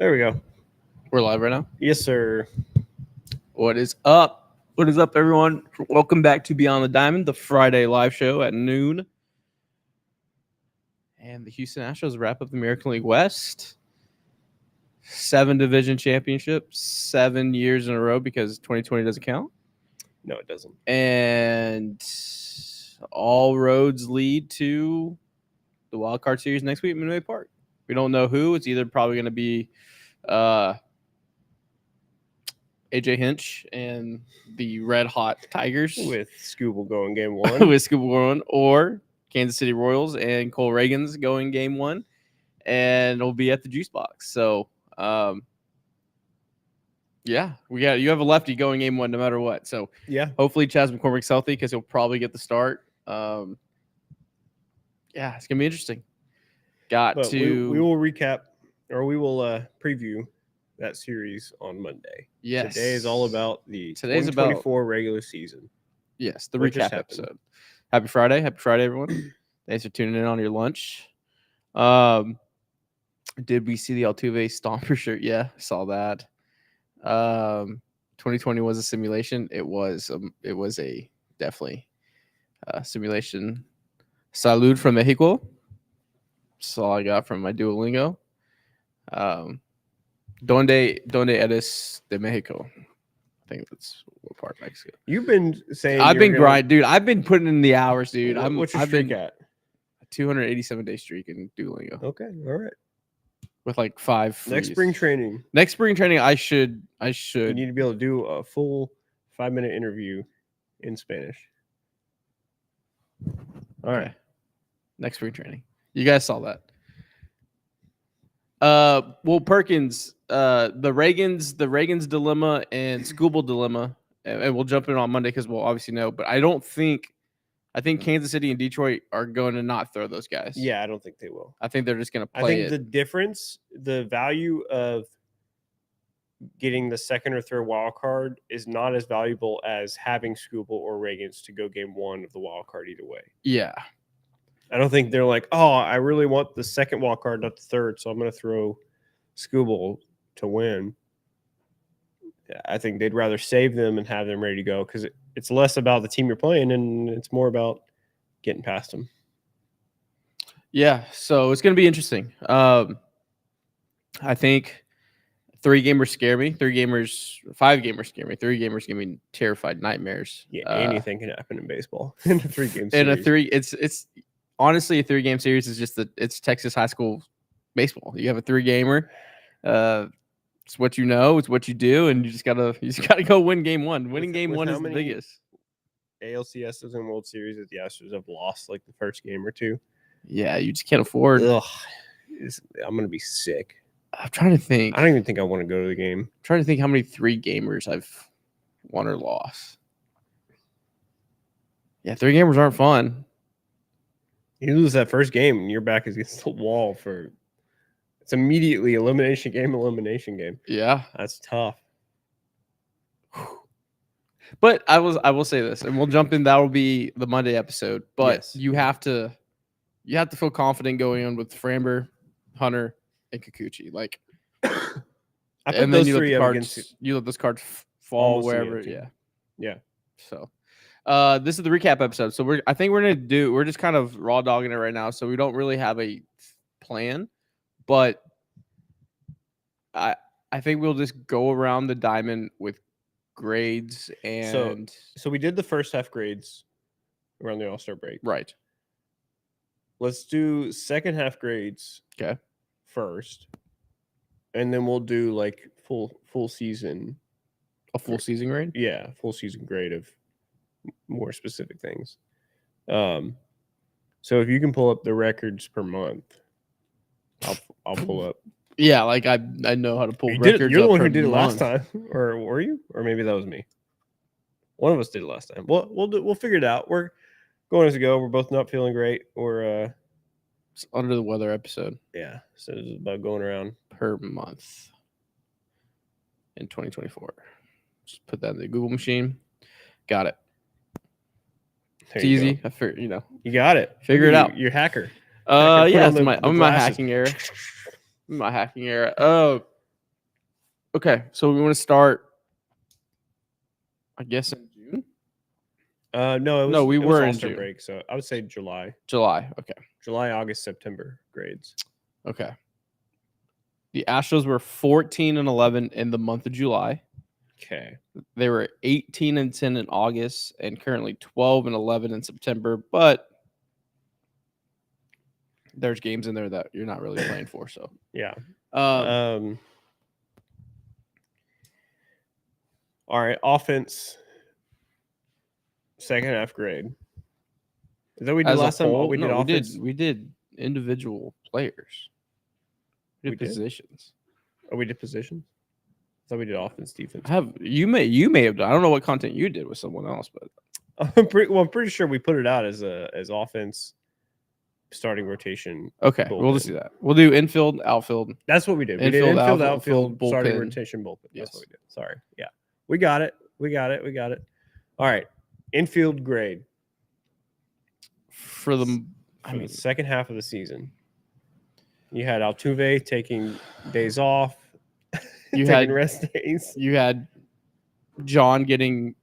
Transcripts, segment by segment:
There we go. We're live right now. Yes, sir. What is up? What is up, everyone? Welcome back to Beyond the Diamond, the Friday live show at noon. And the Houston Astros wrap up the American League West. 7 division championships, 7 years in a row because 2020 doesn't count. No, it doesn't. And all roads lead to the Wild Card Series next week at Minute Maid Park. We don't know who. It's either probably going to be AJ Hinch and the Red Hot Tigers With Scooble going game one. with Scuba Warren, or Kansas City Royals and Cole Reagan's going game one, and it'll be at the Juice Box. So, yeah, you have a lefty going game one no matter what. So, Yeah. hopefully Chas McCormick's healthy because he'll probably get the start. Yeah, it's gonna be interesting. But we will recap, or we will preview that series on Monday. Yes. Today is all about the Today's 2024 regular season. Yes, the What just recap happened? episode. Happy Friday, everyone. Thanks for tuning in on your lunch. Did we see the Altuve Stomper shirt? Yeah, saw that. 2020 was a simulation. It was a definitely simulation. Salud from Mexico. That's all I got from my Duolingo. Donde eres de Mexico? I think that's what part of Mexico. You've been saying I've been grinding, dude. I've been putting in the hours, dude. What's your I've streak been at? a 287-day streak in Duolingo Okay, all right. with like 5 Next frees. spring training, Next spring training, I should. you need to be able to do a full 5-minute interview in Spanish. All right. Next spring training. You guys saw that. Well, Perkins, the Reagan's dilemma and Scooble dilemma, and we'll jump in on Monday because we'll obviously know. But I think Kansas City and Detroit are going to not throw those guys. Yeah, I don't think they will. I think they're just going to I play think it. the difference, the value of getting the second or third wild card is not as valuable as having Scooble or Reagan's to go game one of the wild card either way. Yeah. I don't think they're like, oh, I really want the second wild card, not the third, so I'm going to throw Scooble to win. I think they'd rather save them and have them ready to go because it's less about the team you're playing and it's more about getting past them. Yeah. So it's going to be interesting. I think 3 gamers scare me. 5 gamers scare me. 3 gamers give me terrified nightmares. Yeah, anything can happen in baseball in a 3-game series. In a 3, it's honestly a 3-game series is just it's Texas high school baseball. You have a 3-gamer. It's what you know, it's what you do, and you just gotta go win game one. Winning game one is the biggest. ALCSs and World Series that the Astros have lost like the first game or two. Yeah, you just can't afford. Ugh, I'm gonna be sick. I'm trying to think. I don't even think I want to go to the game. I'm trying to think how many 3-gamers I've won or lost. Yeah, 3-gamers aren't fun. You lose that first game and your back is against the wall for it's immediately elimination game. Yeah. That's tough. But I will say this, and we'll jump in. That will be the Monday episode. But Yes. you have to feel confident going on with Framber, Hunter, and Kikuchi. Like, I put and those then three up against you let those cards fall almost wherever. immediately. Yeah. Yeah. So, this is the recap episode. So we're just kind of raw dogging it right now. So we don't really have a plan, but I think we'll just go around the diamond with grades and So we did the first half grades around the All-Star break. right. Let's do second half grades Okay. first. And then we'll do like full season. A full season grade? Yeah, full season grade of more specific things. So if you can pull up the records per month, I'll pull up. Yeah, like I know how to pull You're records. the up one per who did it last month. time, or were you? Or maybe that was me. One of us did it last time. We'll figure it out. We're going as we go. We're both not feeling great. We're It's under the weather episode yeah. So it's about going around. per month in 2024. Just put that in the Google machine. Got it. There It's you easy. go. I figure, You got it. Figure it out. You're hacker. Yeah, put on I'm in my glasses. hacking era. I'm in my hacking era. Oh, Okay, so we want to start, I guess, in June. No, No, we it was were in All-Star June. break, so I would say July, July. Okay. August, September grades. Okay. The Astros were 14-11 in the month of July. Okay. They were 18-10 in August, and currently 12-11 in September. But there's games in there that you're not really playing for. So Yeah. um, All right. Offense. Second half grade. Is that what we did as a last time? whole, We did no, offense. we did individual players. We did positions. Oh, we did positions. So we did offense, defense. You may have done. I don't know what content you did with someone else, but I'm pretty sure we put it out as offense, starting rotation. okay, bullpen. we'll just do that. We'll do infield, outfield. That's what we did. We did infield, outfield, starting rotation, bullpen. That's what we did. Sorry. Yeah. We got it. All right. Infield grade. For the second half of the season. You had Altuve taking days off. You taking had rest days. You had John getting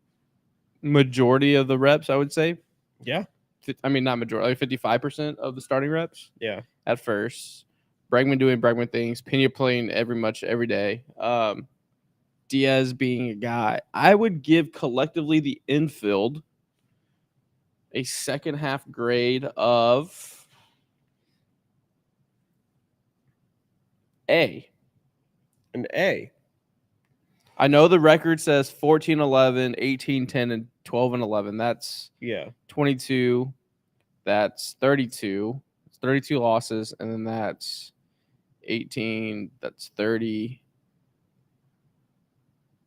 majority of the reps, I would say. Yeah. I mean, not majority, like 55% of the starting reps. Yeah. At first. Bregman doing Bregman things. Pena playing every day. Diaz being a guy. I would give collectively the infield a second half grade of A. An A. I know the record says 14-11, 18-10, and 12-11. That's 22. That's 32. It's 32 losses, and then that's 18. That's 30.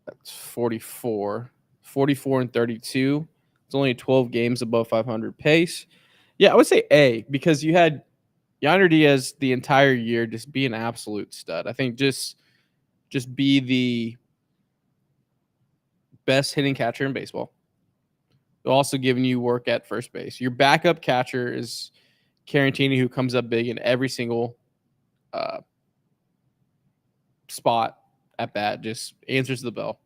That's 44. 44 and 32. It's only 12 games above 500 pace. Yeah, I would say A because you had Yainer Diaz the entire year just be an absolute stud. I think just be the best hitting catcher in baseball. Also giving you work at first base. Your backup catcher is Carantini, who comes up big in every single spot at bat, just answers the bell.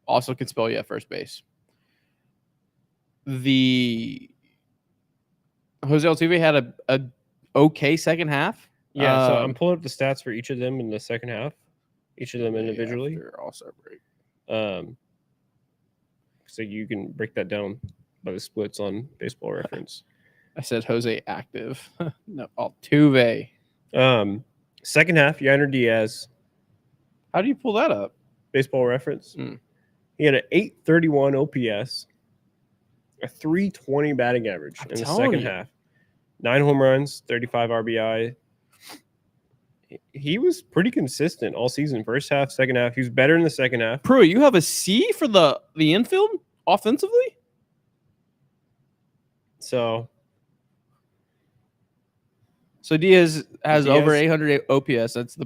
Also can spell you at first base. The Jose Altuve had a okay second half. Yeah, so I'm pulling up the stats for each of them in the second half, each of them individually. All-Star break. So you can break that down by the splits on Baseball Reference. I said Jose active. No, Altuve. Second half, Yainer Diaz. How do you pull that up? Baseball Reference. He had an 831 OPS, a 320 batting average in the second half. 9 home runs, 35 RBI. He was pretty consistent all season. First half, second half. He was better in the second half. Pruitt, you have a C for the infield offensively? So Diaz has over 800 OPS. That's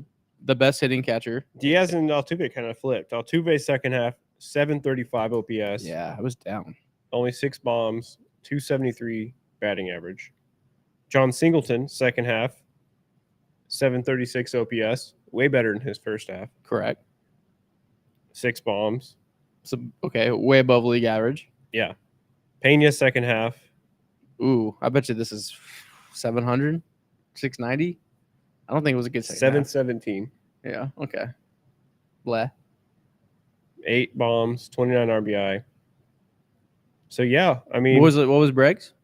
the best hitting catcher. Diaz and Altuve kind of flipped. Altuve second half, 735 OPS. Yeah, I was down. Only 6 bombs, 273 batting average. John Singleton, second half, 736 OPS. Way better than his first half. Correct. 6 bombs. So, okay, way above league average. Yeah. Pena, second half. Ooh, I bet you this is 700, 690. I don't think it was a good second 717. Yeah, okay. Bleh. 8 bombs, 29 RBI. So, yeah, I mean. What was Bregg's?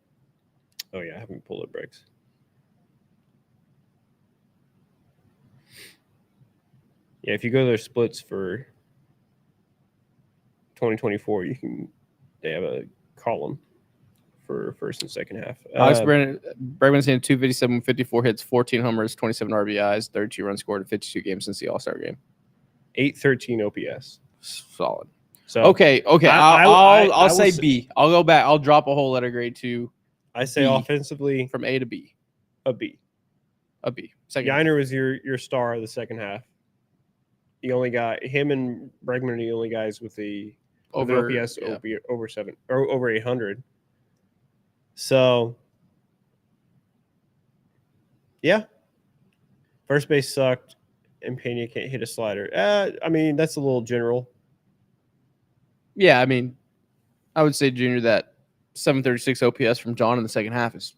Oh, yeah, I haven't pulled up Bregg's. Yeah, if you go to their splits for 2024, they have a column for first and second half. Alex Bregman's hitting 257, 54 hits, 14 homers, 27 RBIs, 32 runs scored in 52 games since the All-Star game. 813 OPS. Solid. So okay. I'll say B. I'll go back. I'll drop a whole letter grade to. I say B, offensively from A to B. A B. Yainer was your star of the second half. The only guy, him and Bregman are the only guys with the OPS over 7 or over 800. So, yeah, first base sucked. and Pena can't hit a slider. I mean, that's a little general. Yeah, I mean, I would say, Junior, that 736 OPS from John in the second half is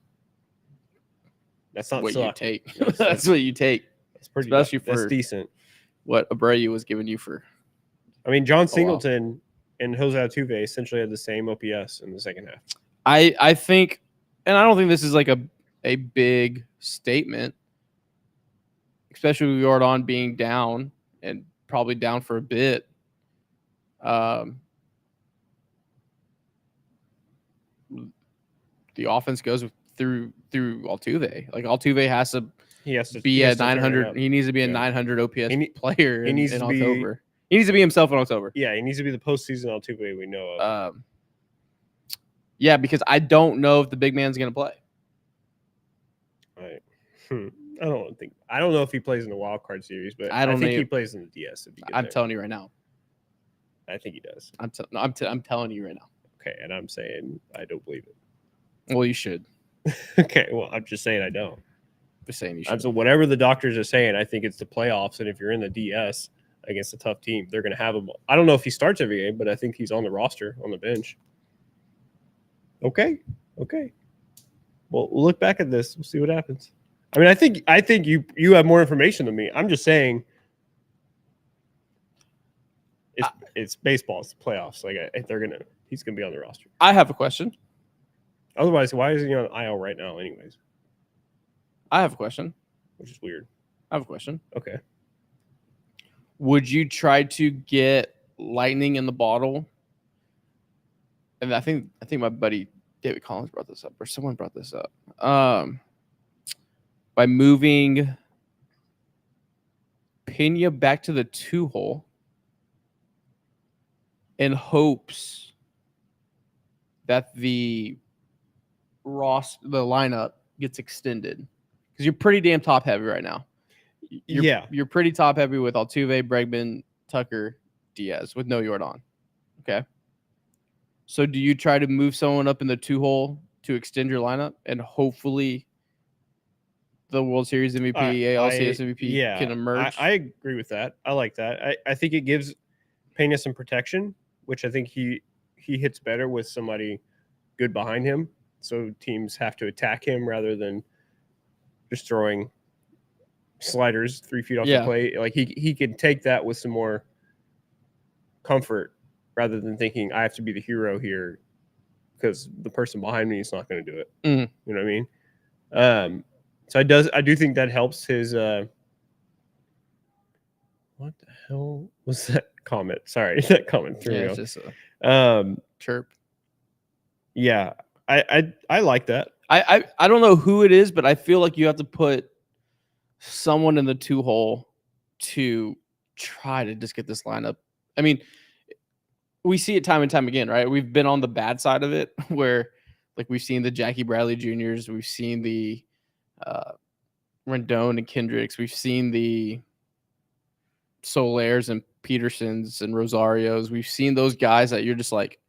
That's not what suck. you take. That's, That's what you take, that's pretty. especially That's for decent. what Abreu was giving you for. I mean, John Singleton and Jose Altuve essentially had the same OPS in the second half. I think, and I don't think this is like a big statement, especially with Jordan being down and probably down for a bit. The offense goes through Altuve. Like Altuve has to be at 900. He needs to be a 900 OPS player in October. He needs to be himself in October. Yeah, he needs to be the postseason Altuve we know of. Yeah, because I don't know if the big man's going to play. I don't know if he plays in the wild card series, but I think he plays in the DS. I'm telling you right now. I think he does. I'm telling you right now. Okay, and I'm saying I don't believe it. Well, you should. Okay, well, I'm just saying I don't. Just saying you should. So whatever the doctors are saying, I think it's the playoffs, and if you're in the DS against a tough team, they're going to have him. I don't know if he starts every game, but I think he's on the roster, on the bench. Okay. Well, we'll look back at this. We'll see what happens. I mean, I think you have more information than me. I'm just saying it's baseball. It's the playoffs. Like he's gonna be on the roster. I have a question. Otherwise, why is he on IL right now? Anyways, I have a question. Which is weird. I have a question. Okay. Would you try to get lightning in the bottle? And I think my buddy David Collins brought this up, or someone brought this up. By moving Pena back to the 2-hole in hopes that the lineup gets extended, because you're pretty damn top heavy right now. You're pretty top heavy with Altuve, Bregman, Tucker, Diaz with no Jordan. Okay. So do you try to move someone up in the 2-hole to extend your lineup and hopefully the World Series MVP, ALCS MVP can emerge? I agree with that. I like that. I think it gives Pena some protection, which I think he hits better with somebody good behind him. So teams have to attack him rather than just throwing sliders 3 feet off the plate. Like he can take that with some more comfort rather than thinking I have to be the hero here because the person behind me is not going to do it. Mm. You know what I mean? So I do think that helps his what the hell was that comment? Sorry, that comment threw me off. It's just a chirp. Yeah, I like that. I don't know who it is, but I feel like you have to put someone in the 2-hole to try to just get this lineup. I mean, we see it time and time again, right? We've been on the bad side of it where like we've seen the Jackie Bradley Juniors, we've seen the Rendon and Kendricks, we've seen the Solairs and Petersons and Rosarios. We've seen those guys that you're just like,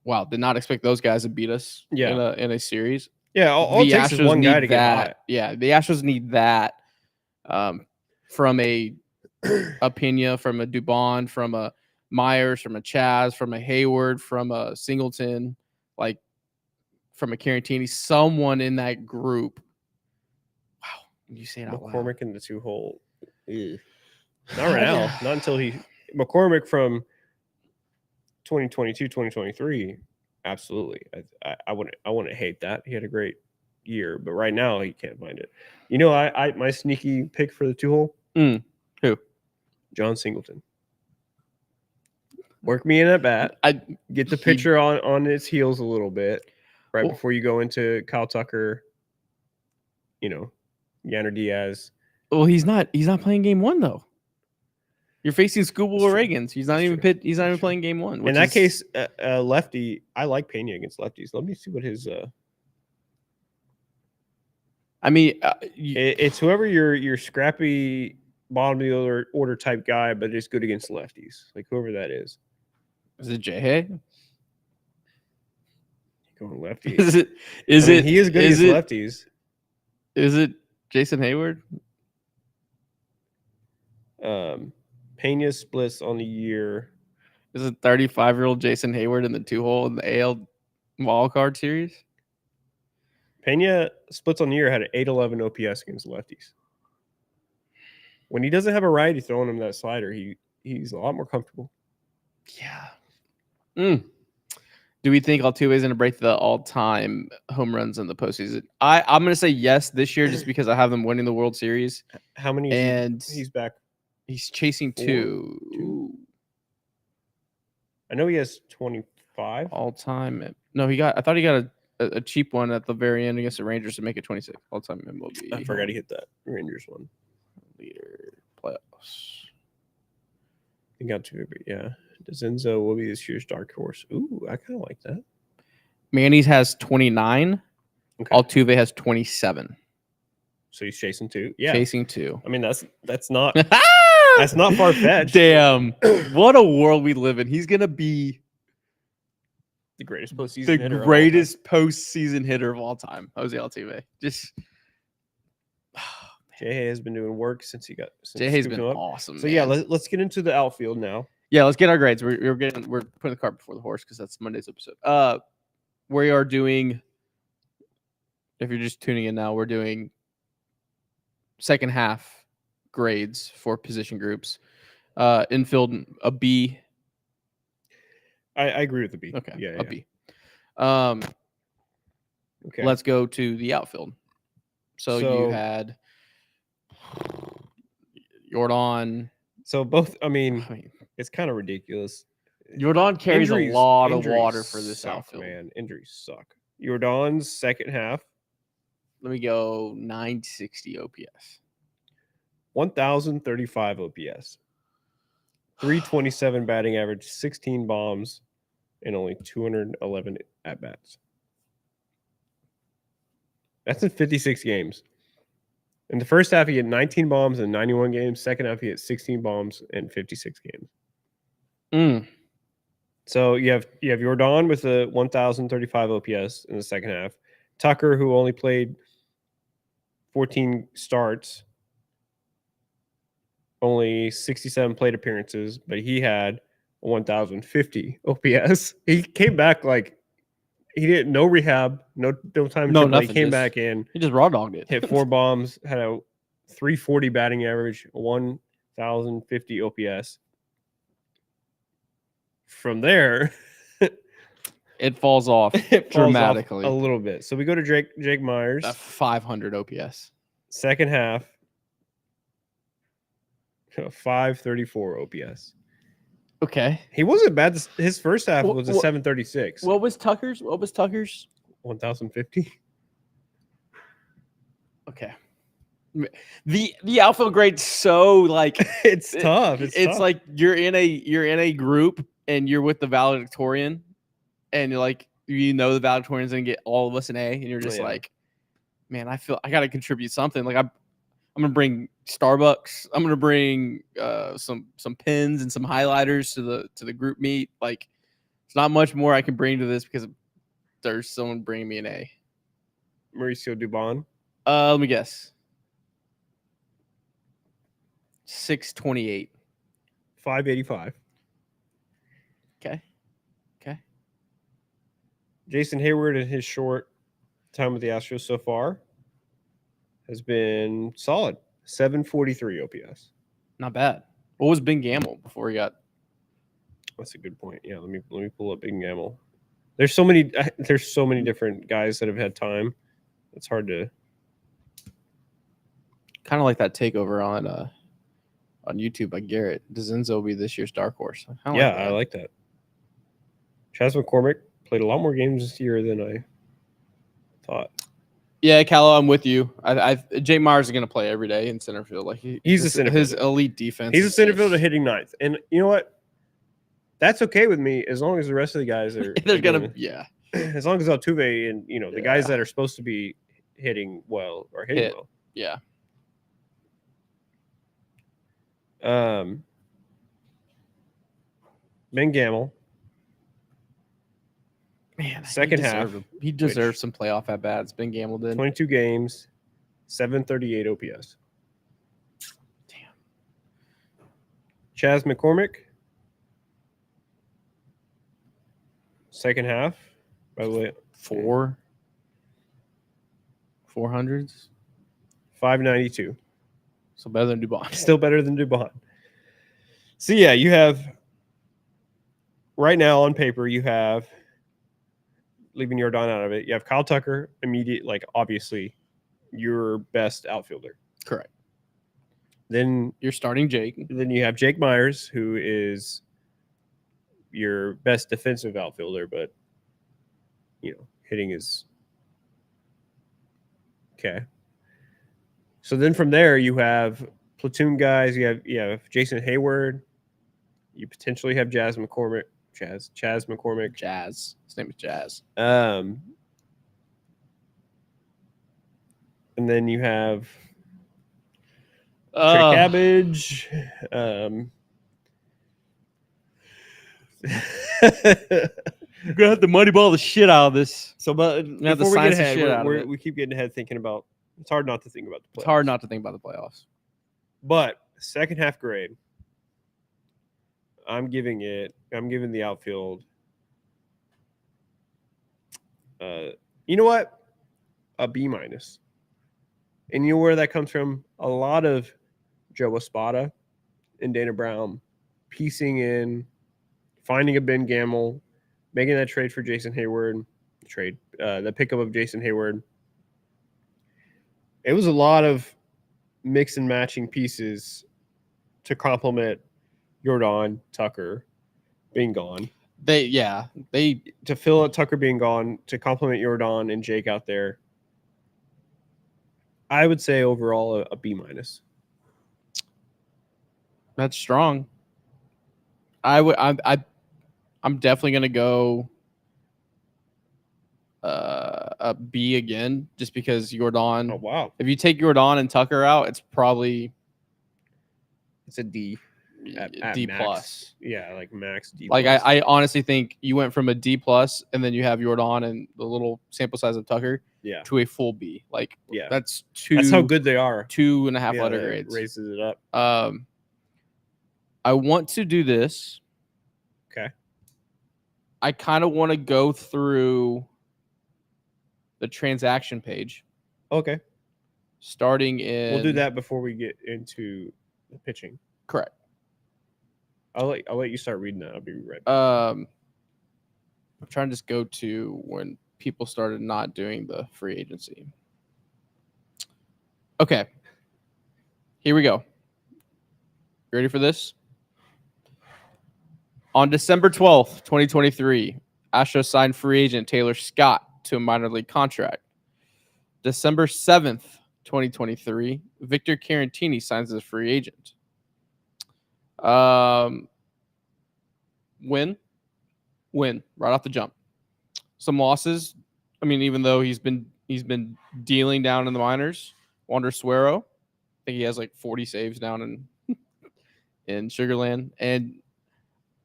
wow, did not expect those guys to beat us in a series. Yeah, all it takes is one guy to get hot. Yeah, the Astros need that from a Pena, from a Dubon, from a Myers, from a Chaz, from a Hayward, from a Singleton, like from a Carantini, someone in that group. Wow, you say it out loud. McCormick in the 2-hole. Not right now. Not until McCormick from 2022, 2023. Absolutely. I wouldn't hate that. He had a great year, but right now he can't find it. You know, I my sneaky pick for the 2-hole. Who? John Singleton. Work me in at bat. I get the pitcher on his heels a little bit before you go into Kyle Tucker, Yanner Diaz. Well, he's not playing game 1 though. You're facing Scooble Reagans. He's not even playing game 1. In that case, lefty. I like Pena against lefties. Let me see what his. I mean, it's whoever your scrappy bottom of the order type guy, but is good against lefties. Like whoever that is. Is it Jay? Going lefty. Is it? He is good against lefties. Is it Jason Hayward? Pena splits on the year. Is it 35-year-old Jason Hayward in the 2-hole in the AL wild card series? Pena splits on the year had an 811 OPS against lefties. When he doesn't have a righty throwing him that slider, he's a lot more comfortable. Yeah. Do we think Altuve is going to break the all-time home runs in the postseason? I'm going to say yes this year just because I have them winning the World Series. How many? And he's back. He's chasing 2. I know he has 25 all-time. No, I thought he got a cheap one at the very end against the Rangers to make it 26 all-time MLB. I forgot he hit that Rangers one. Leader playoffs. He got 2, but yeah. DeZenzo will be this year's dark horse. Ooh, I kind of like that. Manny's has 29. Okay. Altuve has 27. So he's chasing 2. Yeah, chasing 2. I mean, that's not that's not far fetched. Damn, what a world we live in. He's gonna be the greatest postseason hitter. The greatest postseason hitter of all time. Jose Altuve. Just Jay has been doing work since he got. Jay has been awesome. So man. Yeah, let's get into the outfield now. Yeah, let's get our grades. We're putting the cart before the horse because that's Monday's episode. We are doing. If you're just tuning in now, we're doing second half grades for position groups. Infield a B. I agree with the B. Okay, yeah. A B. Okay. Let's go to the outfield. So you had Jordan. So both. I mean it's kind of ridiculous. Jordan carries a lot of water for this outfield. Man, injuries suck. Jordan's second half. Let me go 960 OPS. 1,035 OPS. 327 batting average, 16 bombs, and only 211 at-bats. That's in 56 games. In the first half, he had 19 bombs in 91 games. Second half, he had 16 bombs in 56 games. So you have Jordan with a 1,035 OPS in the second half. Tucker, who only played 14 starts, only 67 plate appearances, but he had 1,050 OPS. He came back like he didn't no rehab, no time. No, nothing. He came back in. He just raw dogged it. Hit 4 bombs, had a 340 batting average, 1,050 OPS. From there, it falls off dramatically a little bit. So we go to Jake Myers. 500 OPS. Second half, 534 OPS. Okay. He wasn't bad. His first half was a 736. What was Tucker's? 1,050. Okay. The outfield grade's so like it's tough. It's tough. Like you're in a group and you're with the valedictorian and you're like the valedictorian's gonna get all of us an A and you're just like, man, I feel I gotta contribute something. Like I'm gonna bring Starbucks. I'm gonna bring some pens and some highlighters to the group meet. Like it's not much more I can bring to this because there's someone bringing me an A. Mauricio Dubon. Let me guess. 628. 585. Okay. Jason Hayward in his short time with the Astros so far has been solid. 743 OPS. Not bad. What was Ben Gamble before he got? That's a good point. Yeah, let me pull up Ben Gamble. There's so many different guys that have had time. It's hard to kind of like that takeover on YouTube by Garrett. DeZenzo will be this year's dark horse. I like that. Chas McCormick played a lot more games this year than I thought. Yeah, Callow, I'm with you. Jay Myers is going to play every day in center field. Like he's a center fielder. His elite defense. He's a center fielder hitting ninth, and you know what? That's okay with me as long as the rest of the guys are. They're gonna As long as Altuve and the guys that are supposed to be hitting well are hitting well. Yeah. Ben Gamble. Man, second half. He deserves some playoff at bats. Ben Gamble did. 22 games, 738 OPS. Damn. Chas McCormick. Second half. By the way, 400s. 592. So better than Dubon. Still better than Dubon. So yeah, you have right now on paper you have, leaving Jordan out of it, you have Kyle Tucker, obviously your best outfielder. Correct. Then you're starting Jake. Then you have Jake Myers, who is your best defensive outfielder, but hitting is okay. So then from there you have platoon guys. You have Jason Hayward. You potentially have Chas McCormick. Chas McCormick. Jazz. His name is Jazz. And then you have Trey Cabbage. You're gonna have to moneyball the shit out of this. So, but before we get ahead, we keep getting ahead thinking about. It's hard not to think about the playoffs. It's hard not to think about the playoffs. But second half grade, I'm giving the outfield. You know what? A B minus. And you know where that comes from? A lot of Joe Espada and Dana Brown piecing in, finding a Ben Gamble, making that trade for Jason Hayward, the pickup of Jason Hayward. It was a lot of mix and matching pieces to complement Jordan Tucker being gone. To fill out Tucker being gone, to complement Jordan and Jake out there. I would say overall a B minus. That's strong. I'm definitely gonna go a B again, just because Jordan. Oh wow! If you take Jordan and Tucker out, it's a D. At D max. plus. Yeah, like max D. Like I honestly think you went from a D plus, and then you have Jordan and the little sample size of Tucker. Yeah. To a full B. Like that's how good they are. 2.5 letter grades. Raises it up. I want to do this. Okay. I kind of want to go through the transaction page. Okay. Starting in. We'll do that before we get into the pitching. Correct. I'll let you start reading that. I'll be right back. I'm trying to just go to when people started not doing the free agency. Okay. Here we go. You ready for this? On December 12th, 2023, Astros signed free agent Taylor Scott to a minor league contract. December 7th, 2023, Victor Carantini signs as a free agent. Win right off the jump. Some losses. I mean, even though he's been dealing down in the minors. Wander Suero, I think he has like 40 saves down in Sugarland. And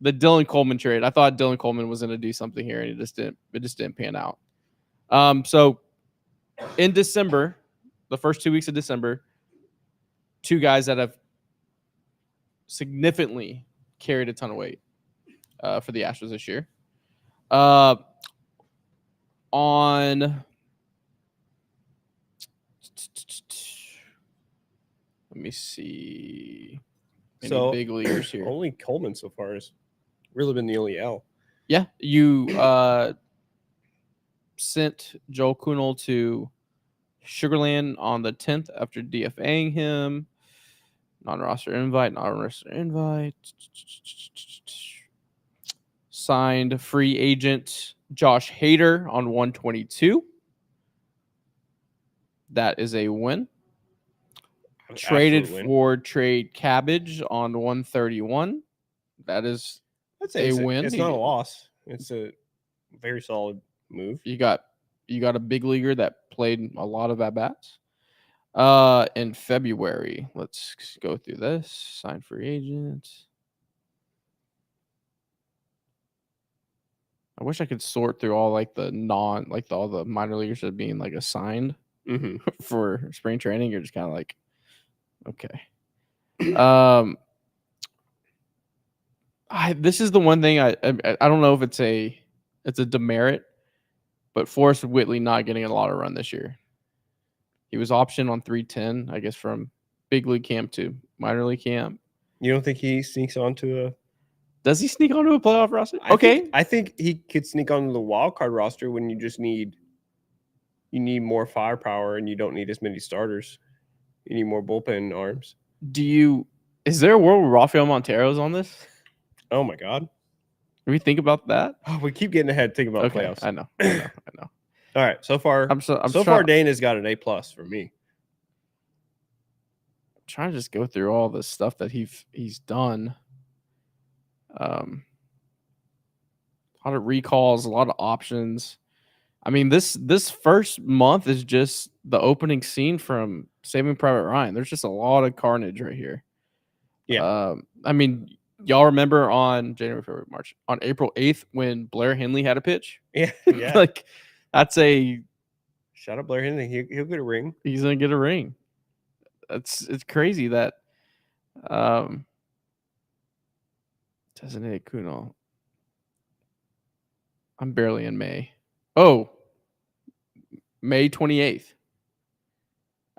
the Dylan Coleman trade, I thought Dylan Coleman was going to do something here, and it just didn't pan out. So in December, the first 2 weeks of December, two guys that have significantly carried a ton of weight for the Astros this year. On let me see. Any big leaguers here? Only Coleman so far has really been the only L. Yeah, you sent Joel Kuhnel to Sugarland on the 10th after DFAing him. Non-roster invite. Signed free agent Josh Hader on 122. That is a win. Traded for Trade Cabbage on 131. That's a win. It's not a loss. It's a very solid move. You got a big leaguer that played a lot of at-bats. In February, let's go through this. Signed free agent. I wish I could sort through all all the minor leaguers that are being assigned for spring training. You're just kind of like, okay. This is the one thing I don't know if it's a demerit, but Forrest Whitley not getting a lot of run this year. He was optioned on 310, I guess, from big league camp to minor league camp. You don't think he sneaks onto a? Does he sneak onto a playoff roster? I think he could sneak onto the wild card roster when you just need more firepower and you don't need as many starters. You need more bullpen arms. Is there a world where Rafael Montero's on this? Oh my God! Do we think about that? Oh, we keep getting ahead thinking about playoffs. I know. All right, so far, Dana's got an A+ for me. I'm trying to just go through all the stuff that he's done. A lot of recalls, a lot of options. I mean, this first month is just the opening scene from Saving Private Ryan. There's just a lot of carnage right here. Yeah. I mean, y'all remember on January, February, March, on April 8th when Blair Henley had a pitch? Yeah. Like, that's a shout out Blair Henley. He'll get a ring. He's gonna get a ring. It's crazy that designated Kunal. I'm barely in May. Oh, May 28th.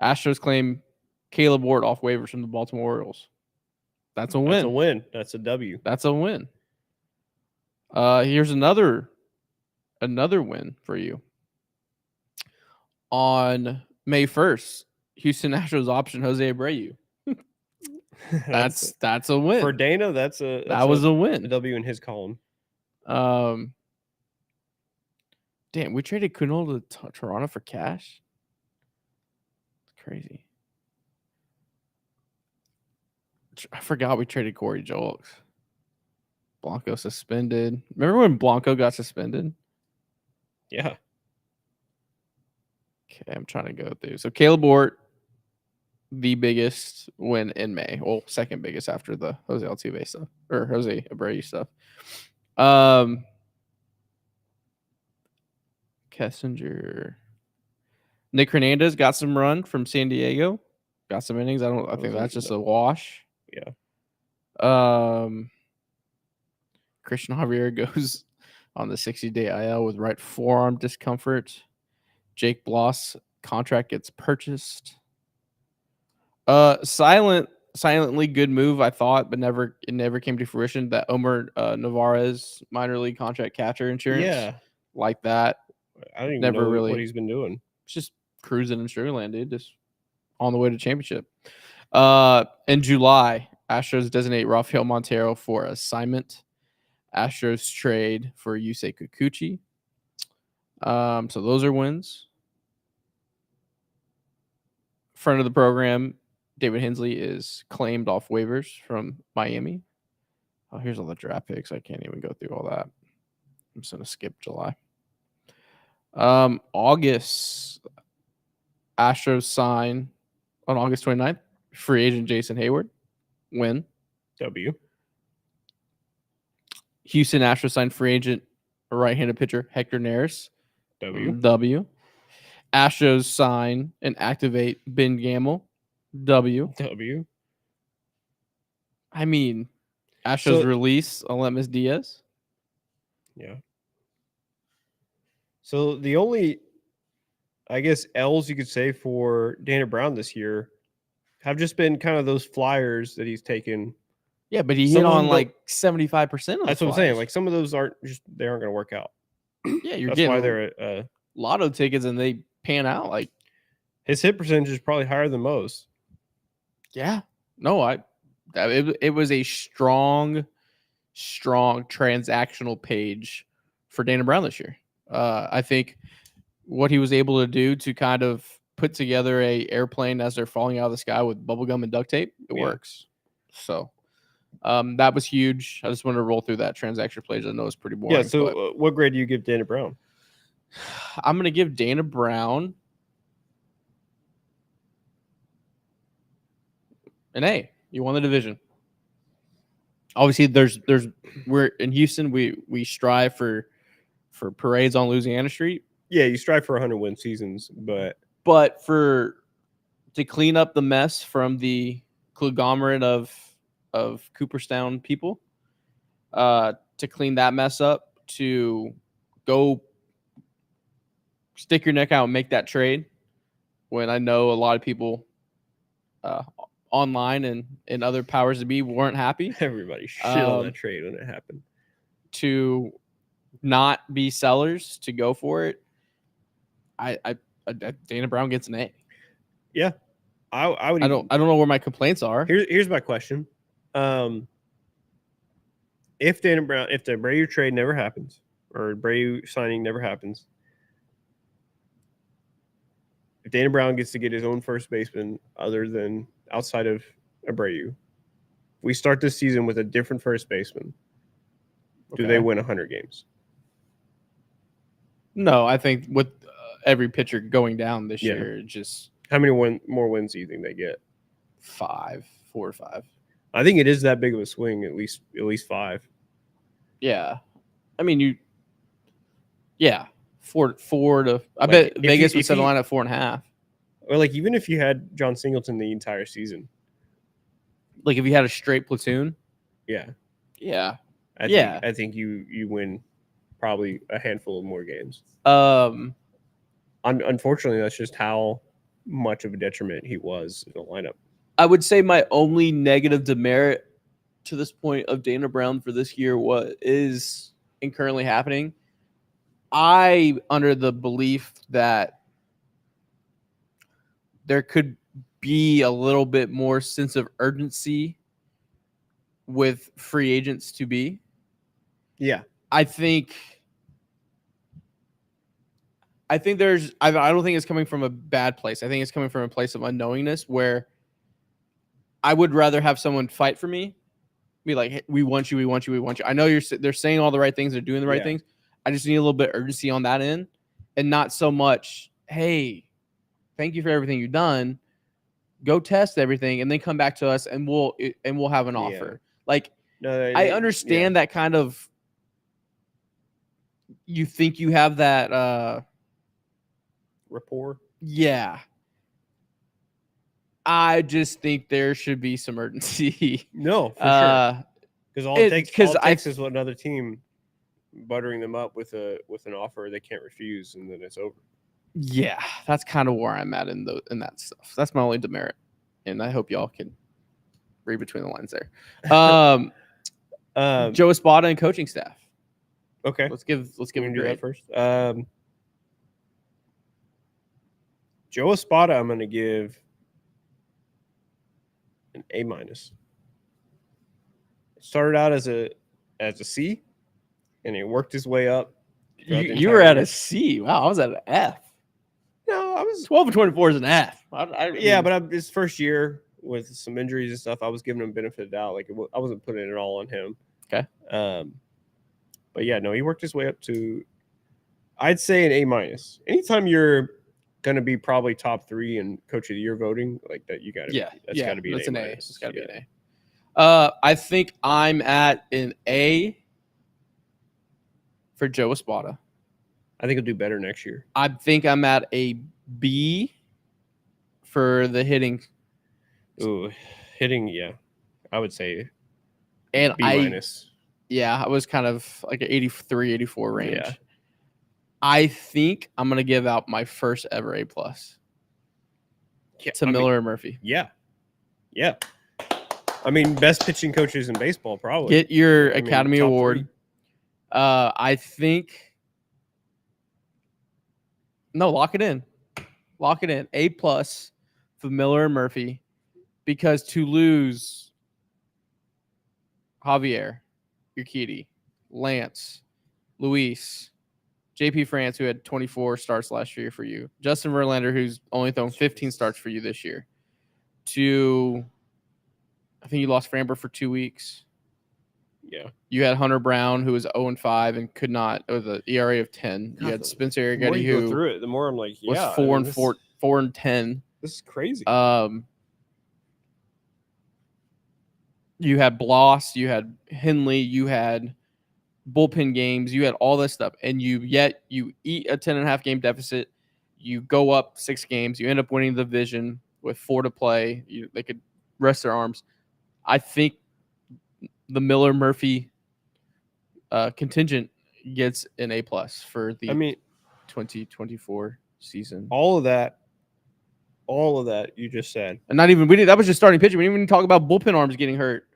Astros claim Caleb Ward off waivers from the Baltimore Orioles. That's a win. That's a win. That's a W. That's a win. Here's another win for you. On May 1st, Houston Astros option Jose Abreu. That's a win. For Dana, that was a win. A W in his column. Damn, we traded Kunal to Toronto for cash? It's crazy. I forgot we traded Corey Julks. Blanco suspended. Remember when Blanco got suspended? Yeah. Okay, I'm trying to go through. So Caleb Ward, the biggest win in May. Well, second biggest after the Jose Altuve stuff or Jose Abreu stuff. Kessinger. Nick Hernandez got some run from San Diego. Got some innings. I think that's just a wash. Yeah. Christian Javier goes on the 60-day IL with right forearm discomfort. Jake Bloss contract gets purchased. Silently good move, I thought, but it never came to fruition. That Omar Narvaez minor league contract catcher insurance. Yeah. Like that. I don't even know what he's been doing. It's just cruising in Sugarland, dude. Just on the way to championship. In July, Astros designate Rafael Montero for assignment. Astros trade for Yusei Kikuchi. So those are wins. Front of the program, David Hensley is claimed off waivers from Miami. Oh, here's all the draft picks. I can't even go through all that. I'm just going to skip July. August, Astros sign on August 29th. Free agent Jason Hayward. Win. W. Houston Astros signed free agent right-handed pitcher Hector Neris. W. Astros sign and activate Ben Gamel. W. I mean, Astros release Alemus Diaz. Yeah. So the only, I guess, L's you could say for Dana Brown this year have just been kind of those flyers that he's taken. Yeah, but he hit on like 75% of the That's what I'm saying. Like some of those aren't going to work out. Yeah, you're That's getting why they're lotto tickets and they pan out. Like his hit percentage is probably higher than most. Yeah. No, it was a strong transactional page for Dana Brown this year. I think what he was able to do to kind of put together a airplane as they're falling out of the sky with bubblegum and duct tape, it works. So that was huge. I just wanted to roll through that transaction page. I know it's pretty boring. Yeah, so what grade do you give Dana Brown? I'm going to give Dana Brown an A. You won the division. Obviously, we're in Houston. We strive for parades on Louisiana Street. Yeah, you strive for 100-win seasons, but to clean up the mess from the conglomerate of Cooperstown people, to clean that mess up, to go stick your neck out and make that trade, when I know a lot of people online and in other powers to be weren't happy. Everybody shit on that trade when it happened. To not be sellers, to go for it. Dana Brown gets an A. Yeah, I would. I don't know where my complaints are. Here's my question: if the Abreu trade never happens, or Abreu signing never happens, if Dana Brown gets to get his own first baseman other than outside of Abreu, we start this season with a different first baseman. Do they win 100 games? No, I think with every pitcher going down this year, just how many more wins do you think they get? 4 or 5. I think it is that big of a swing. At least 5. Yeah, I mean 4 to. I bet Vegas would set a line at 4.5. Or like even if you had John Singleton the entire season, like if you had a straight platoon, yeah. I think you win probably a handful of more games. Unfortunately, that's just how much of a detriment he was in the lineup. I would say my only negative demerit to this point of Dana Brown for this year is and currently happening. I under the belief that there could be a little bit more sense of urgency with free agents to be. Yeah. I think there's I don't think it's coming from a bad place. I think it's coming from a place of unknowingness where I would rather have someone fight for me, be like, hey, we want you, we want you, we want you. I know they're saying all the right things, they're doing the right things. I just need a little bit of urgency on that end, and not so much, hey, thank you for everything you've done. Go test everything and then come back to us and we'll have an offer. Like, I understand that kind of, you think you have that rapport. Yeah. I just think there should be some urgency. No, for sure. Because all it takes is another team buttering them up with an offer they can't refuse, and then it's over. Yeah, that's kind of where I'm at in that stuff. That's my only demerit, and I hope y'all can read between the lines there. Joe Espada and coaching staff. Okay, let's give him do that first. Joe Espada, I'm going to give an A-. Started out as a C, and he worked his way up. You were at a C. Wow, I was at an F. No, I was 12 and 24 is an F. But his first year with some injuries and stuff, I was giving him benefit of the doubt. Like I wasn't putting it all on him. Okay. But yeah, no, he worked his way up to, I'd say, an A-. Anytime you're going to be probably top 3 in coach of the year voting, like that, you got to. That's got to be an A-. It's got to be an A. I think I'm at an A for Joe Espada. I think he'll do better next year. I think I'm at a B for the hitting. Ooh, hitting, yeah. I would say and B-. I was kind of like an 83, 84 range. Yeah. I think I'm going to give out my first ever A+ to Miller and Murphy. Yeah. Yeah. I mean, best pitching coaches in baseball, probably. Get your Academy Award. 3. I think. No, lock it in. Lock it in. A+ for Miller and Murphy, because to lose Javier, Urquidy, Lance, Luis, JP France, who had 24 starts last year for you, Justin Verlander, who's only thrown 15 starts for you this year, to, I think you lost Framber for 2 weeks. Yeah. You had Hunter Brown, who was 0-5 and could not, with an ERA of 10. You had Spencer Arrighetti, who go through it, the more I'm like, was 4 and 10. This is crazy. You had Bloss, you had Henley, you had bullpen games, you had all this stuff, and you eat a 10.5 game deficit. You go up 6 games, you end up winning the division with 4 to play. They could rest their arms. I think the Miller Murphy contingent gets an A+ for the I mean, 2024 season. all of that you just said, And not even we did that was just starting pitching. We didn't even talk about bullpen arms getting hurt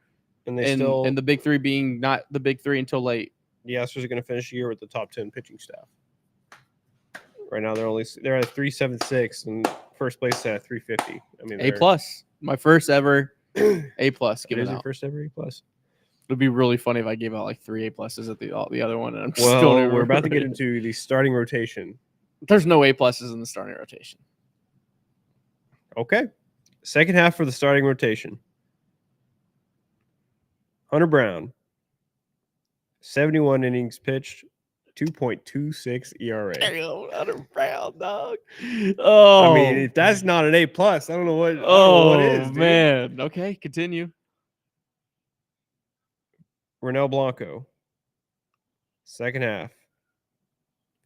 and they and still the big three being not the big three until late. the Astros are going to finish the year with the top 10 pitching staff. Right now, they're at 376, and first place is at 350. I mean, A+. My first ever A+ It given is your out. first ever A+. It'd be really funny if I gave out like 3 A+s at the other one. And I'm just Well, we're about to get into the starting rotation. There's no A+s in the starting rotation. Okay. Second half for the starting rotation. Hunter Brown, 71 innings pitched, 2.26 ERA. Damn, Hunter Brown, dog. Oh, I mean, if that's not an A+, I don't know what. oh, what is, dude. man. Okay, continue. Ronel Blanco, second half,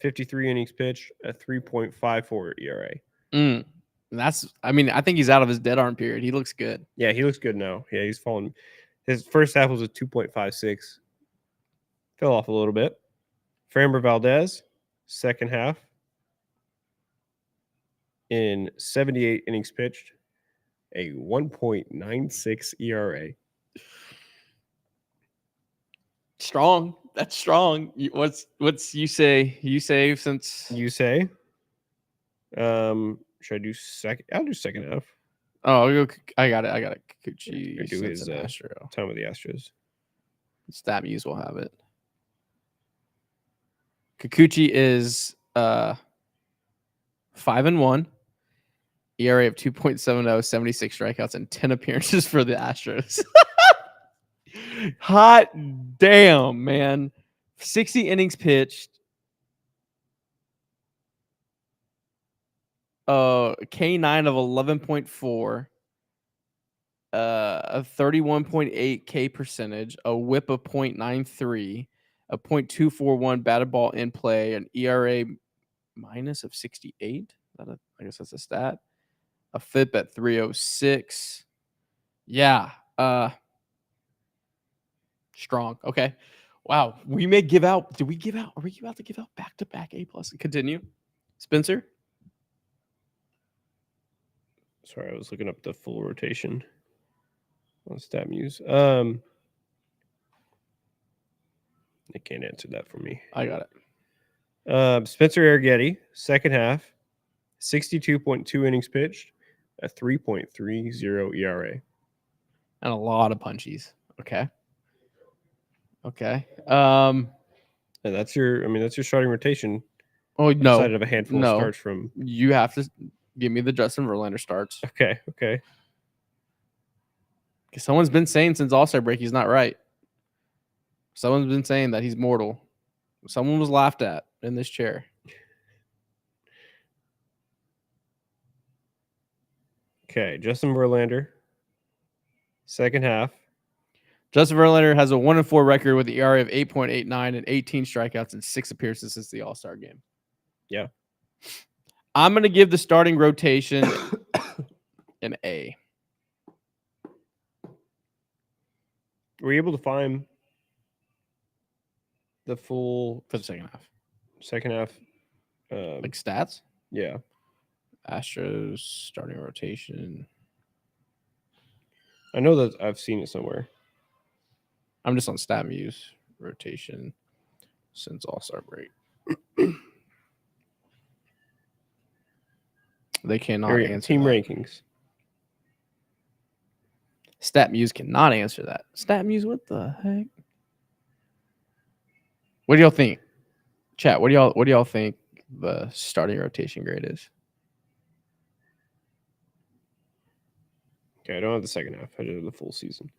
53 innings pitched, a 3.54 ERA. I think he's out of his dead arm period. He looks good. Yeah, he looks good now. Yeah, he's fallen. His first half was a 2.56. Fell off a little bit. Framber Valdez, second half, in 78 innings pitched, a 1.96 ERA. Strong. That's strong. What's you say? You say since You say? Should I do second? I'll do second half. Oh, I got it. I got it. Kikuchi Do his Astro. time with the Astros. Stat Muse will have it. Kikuchi is 5-1, ERA of 2.70, 76 strikeouts, and 10 appearances for the Astros. Hot damn, man. 60 innings pitched. K9 of 11.4. A 31.8 K percentage, a whip of 0.93, a 0.241 batted ball in play, an ERA minus of 68. I guess that's a stat. A FIP at 306. Yeah. Strong. Okay. Wow. We may give out. Did we give out? Are we about to give out back-to-back A+? Continue. Spencer? Sorry, I was looking up the full rotation on Stat Muse. They can't answer that for me. I got it. Spencer Arrighetti, second half, 62.2 innings pitched, a 3.30 ERA. And a lot of punchies. Okay. And that's your starting rotation. Oh, no. Outside of a handful of starts from. You have to give me the Justin Verlander starts. Okay. Because someone's been saying since All-Star break he's not right. Someone's been saying that he's mortal. Someone was laughed at in this chair. Okay, Justin Verlander, second half. Justin Verlander has a 1-4 record with the ERA of 8.89 and 18 strikeouts and 6 appearances since the All-Star game. Yeah. I'm going to give the starting rotation an A. Were you able to find the full For the second half. second half? Like stats? Yeah. Astros starting rotation. I know that I've seen it somewhere. I'm just on Stat Muse rotation since All-Star break. They cannot answer team that. rankings. Stat Muse cannot answer that. Stat Muse, what the heck? What do y'all think? Chat, what do y'all think the starting rotation grade is? Okay, I don't have the second half. I just have the full season.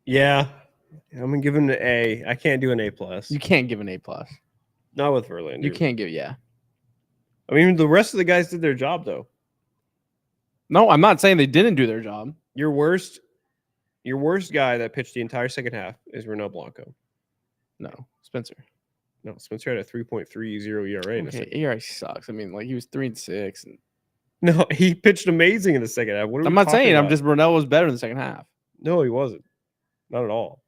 Yeah, I'm gonna give him an A. I can't do an A+. You can't give an A+. Not with Verlander. You can't give, yeah. I mean, the rest of the guys did their job, though. No, I'm not saying they didn't do their job. Your worst guy that pitched the entire second half is Ronel Blanco. No, Spencer. No, Spencer had a 3.30 ERA. Okay, ERA sucks. I mean, like he was 3-6, and No, he pitched amazing in the second half. What are I'm we not talking saying. about? I'm just Brunell was better in the second half. No, he wasn't. Not at all.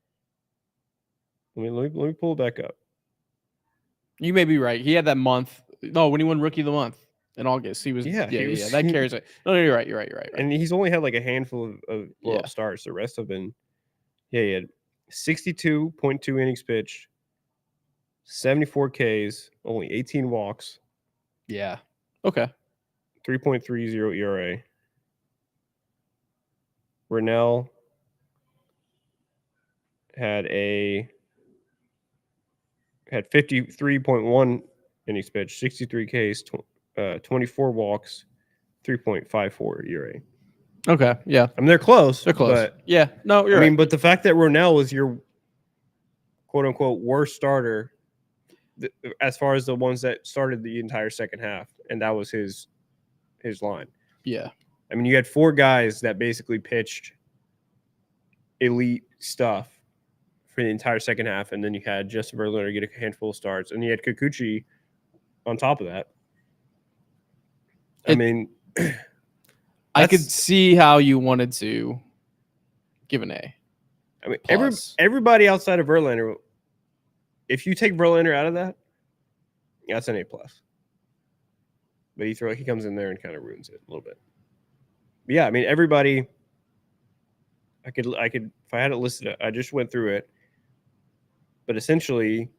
Let me pull it back up. You may be right. He had that month. No, when he won Rookie of the Month in August, he was. Yeah, Yeah, he was- yeah. That carries it. No, you're right. You're right. And he's only had like a handful of blow up Yeah. starts. The rest have been, yeah, he had 62.2 innings pitched, 74 Ks, only 18 walks, Yeah. Okay. 3.30 ERA. Rennell had 53.1 innings pitched, 63 Ks, 24 walks, 3.54 ERA. Okay. Yeah. I mean, they're close. They're close. But, Yeah. No, you're I right. mean, but the fact that Rennell was your quote unquote worst starter as far as the ones that started the entire second half, and that was his line. Yeah. I mean, you had 4 guys that basically pitched elite stuff for the entire second half, and then you had Justin Verlander get a handful of starts, and you had Kikuchi on top of that. I mean, I could see how you wanted to give an A. I mean, Plus. everybody outside of Verlander, if you take Verlander out of that, that's an A+. But he comes in there and kind of ruins it a little bit. But yeah, I mean, everybody. I could if I had it listed, I just went through it. But essentially,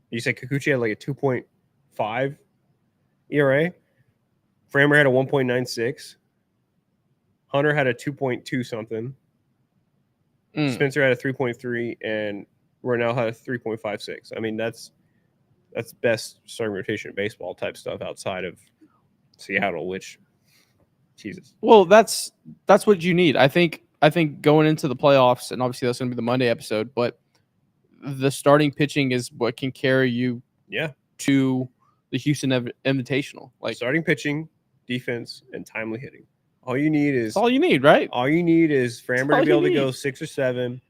you said Kikuchi had like a 2.5 ERA. Framber had a 1.96. Hunter had a 2.2 something. Spencer had a 3.3, and Rennell had a 3.56. I mean, that's best starting rotation baseball type stuff outside of Seattle, which, Jesus. Well, that's what you need. I think going into the playoffs, and obviously that's going to be the Monday episode, but the starting pitching is what can carry you to the Houston Invitational. Like starting pitching, defense, and timely hitting. All you need is that's all you need, right? All you need is Framber to be able to go need. 6 or 7,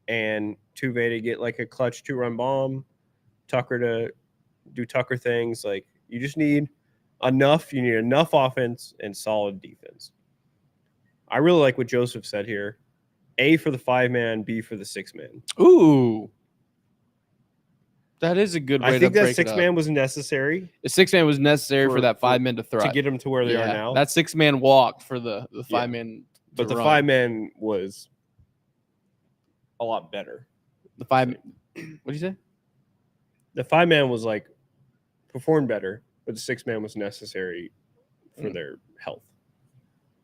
and Tuve to get like a clutch 2-run bomb, Tucker to do Tucker things. Like, you just need enough. You need enough offense and solid defense. I really like what Joseph said here. A for the 5-man, B for the 6-man. Ooh. That is a good way to break it up. I think that 6-man was necessary. The 6-man was necessary for that 5-man to thrive. To get them to where they are now. That 6-man walked for the 5-man But the 5-man was a lot better. The 5-man. What did you say? The 5-man was like performed better, but the 6-man was necessary for their health.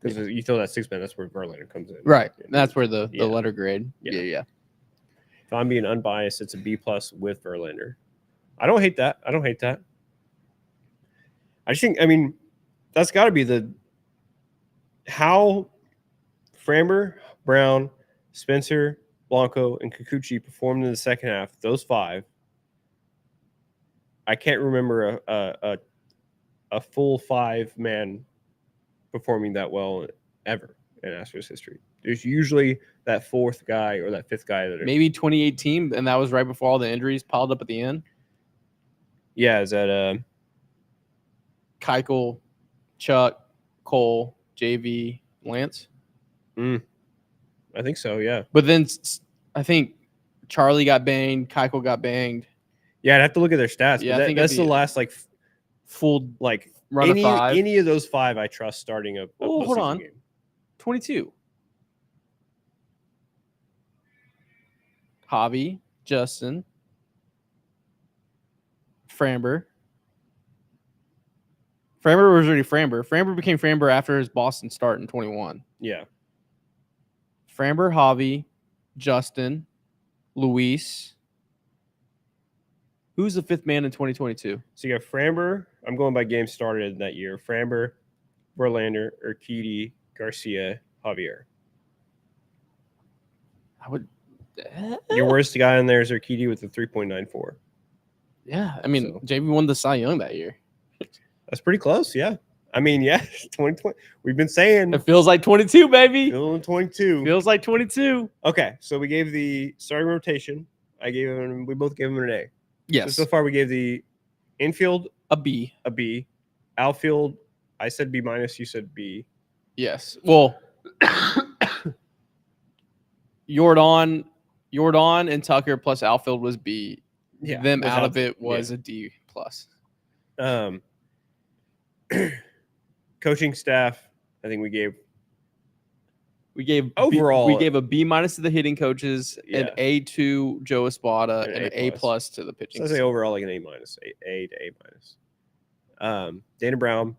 Because you throw that 6-man, that's where Verlander comes in. Right. That's where the letter grade. Yeah. If I'm being unbiased, it's a B+ with Verlander. I don't hate that. I just think, I mean, that's got to be how Framber, Brown, Spencer, Blanco, and Kikuchi performed in the second half. Those 5. I can't remember a full 5-man performing that well ever in Astros history. There's usually that 4th guy or that 5th guy that maybe 2018, and that was right before all the injuries piled up at the end. Yeah, is that Keuchel, Chuck, Cole, JV, Lance? I think so, yeah. But then I think Charlie got banged, Keuchel got banged. Yeah, I'd have to look at their stats. Yeah, but I think that's the last like full like run of 5. Any of those 5 I trust starting a hold on. game. 22. Javi, Justin, Framber. Framber was already Framber. Framber became Framber after his Boston start in 21. Yeah. Framber, Javi, Justin, Luis. Who's the 5th man in 2022? So you got Framber. I'm going by games started that year. Framber, Verlander, Urquidy, Garcia, Javier. Your worst guy in there is Urquidy with a 3.94. Yeah, I mean, JV won the Cy Young that year. That's pretty close, yeah. I mean, yeah, 2020. We've been saying it feels like 22, baby. Feeling 22. Feels like 22. Okay, so we gave the starting rotation. We both gave him an A. Yes. So far we gave the infield a B, outfield I said B minus. You said B. Yes. Well, Jordan and Tucker plus outfield was B. Yeah, Them was out of outfield, it was a D plus. Coaching staff. I think we gave Overall we overall gave a B minus to the hitting coaches, an Yeah. A to Joe Espada, An and an A A plus to the pitching. So I say overall like an A minus, A to A minus. Dana Brown,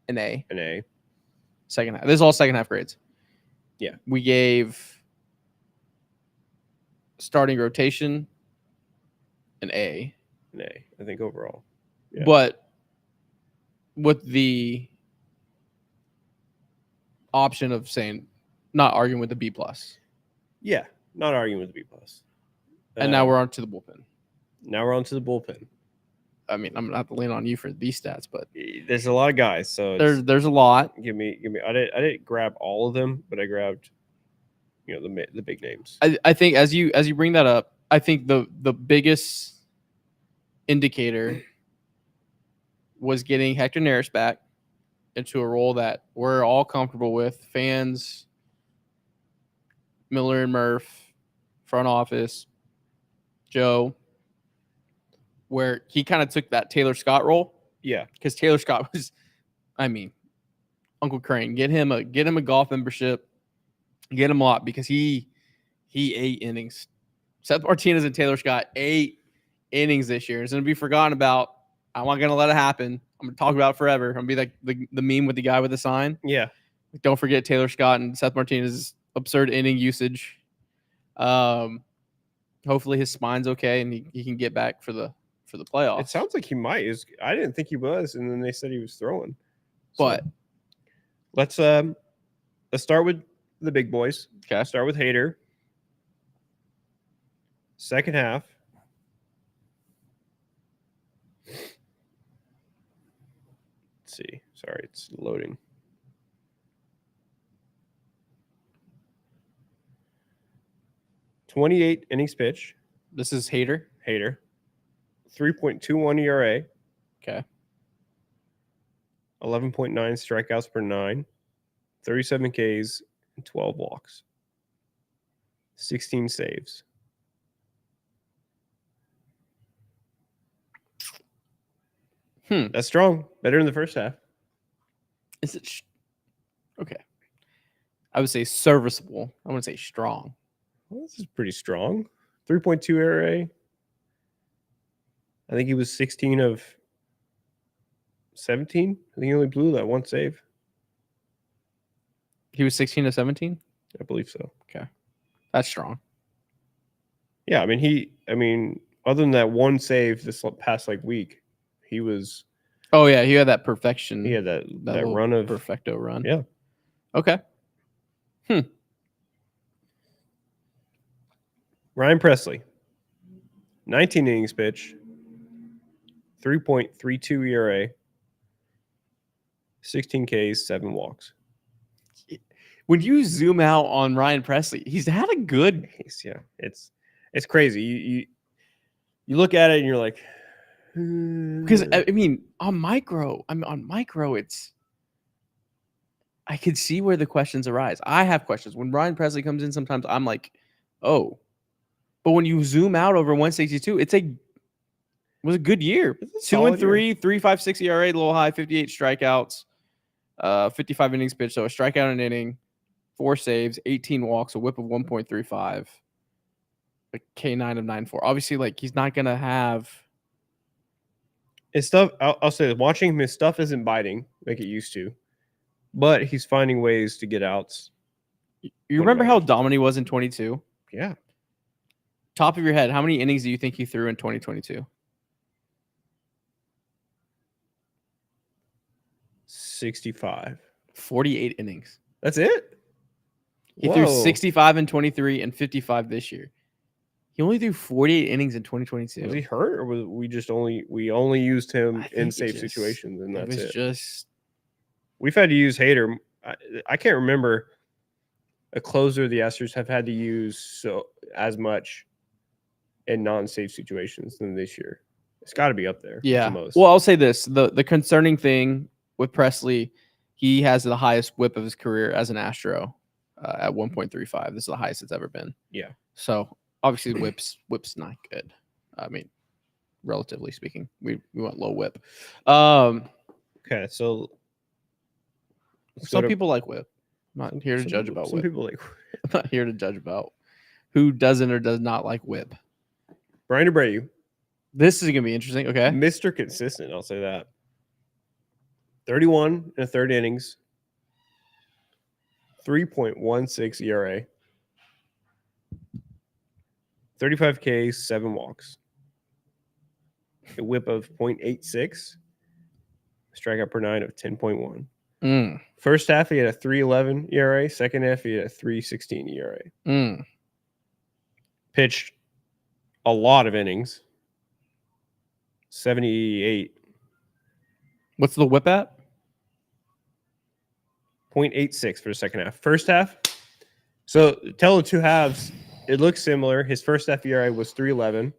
an A. an A. Second half. This is all second half grades. Yeah. We gave starting rotation an A. An A. I think overall. Yeah. But with the option of saying not arguing with the B plus. Yeah. Not arguing with the B plus. And now we're on to the bullpen. Now we're on to the bullpen. I mean, I'm not leaning on you for these stats, but There's a lot of guys, so there's a lot. Give me. I didn't grab all of them, but I grabbed, the big names. I think as you bring that up, I think the biggest indicator was getting Hector Neris back into a role that we're all comfortable with. Fans, Miller and Murph, front office, Joe, where he kind of took that Taylor Scott role. Yeah, because Taylor Scott was, I mean, Uncle Crane. Get him a golf membership, get him a lot because he 8 innings. Seth Martinez and Taylor Scott 8 innings this year. It's going to be forgotten about. I'm not going to let it happen. I'm going to talk about it forever. I'm going to be like the meme with the guy with the sign. Yeah. Don't forget Taylor Scott and Seth Martinez's absurd inning usage. Hopefully his spine's okay and he can get back for the playoffs. It sounds like he might. I didn't think he was, and then they said he was throwing. But let's start with the big boys. Okay. Start with Hader. Second half. Let's see. Sorry, it's loading. .28 innings pitch. This is Hader. 3.21 ERA. Okay. 11.9 strikeouts per 9. 37 Ks and 12 walks. 16 saves. That's strong. Better in the first half. Is it okay? I would say serviceable. I wouldn't say strong. Well, this is pretty strong. 3.2 ERA. I think he was 16 of 17. I think he only blew that one save. He was 16 to 17? I believe so. Okay. That's strong. Yeah, I mean, other than that one save this past week, he was. Oh yeah, he had that perfection. He had that run of perfecto run. Yeah. Okay. Ryan Presley, 19 innings pitch, 3.32 ERA, 16 Ks, 7 walks. When you zoom out on Ryan Presley, he's had a good. Yeah, it's crazy. You look at it and you're like, because I mean on micro, it's. I could see where the questions arise. I have questions when Ryan Presley comes in. Sometimes I'm like, oh, but when you zoom out over 162, it was a good year. 2-3, 3.56 ERA, a little high, 58 strikeouts, 55 innings pitched, so a strikeout an inning, 4 saves, 18 walks, a WHIP of 1.35, a K9 of 9.4. Obviously, he's not gonna have his stuff. I'll say that watching him, his stuff isn't biting like it used to, but he's finding ways to get outs. You remember how dominant he was in 22? Yeah. Top of your head, how many innings do you think he threw in 2022? 65. 48 innings. That's it? He threw 65 in 23 and 55 this year. He only threw 48 innings in 2022. Was he hurt, or was we only used him in safe situations, and that's it? Just we've had to use Hader. I can't remember a closer the Astros have had to use as much in non-safe situations than this year. It's got to be up there. Yeah. The most. Well, I'll say this: the concerning thing with Presley, he has the highest whip of his career as an Astro at 1.35. This is the highest it's ever been. Yeah. So obviously, whip's not good. I mean, relatively speaking, we want low whip. Okay, so Some people like whip. I'm not here to judge about some whip. people like I'm not here to judge about who doesn't or does not like whip. Brian Abreu. This is gonna be interesting. Okay. Mr. Consistent, I'll say that. 31 in the third innings, 3.16 ERA, 35 Ks, 7 walks, a whip of 0.86, strikeout per 9 of 10.1. First half, he had a 3.11 ERA. Second half, he had a 3.16 ERA. Pitched a lot of innings, 78. What's the whip at? 0.86 for the second half. First half, so tell the two halves, it looks similar. His first half ERA was 3.11.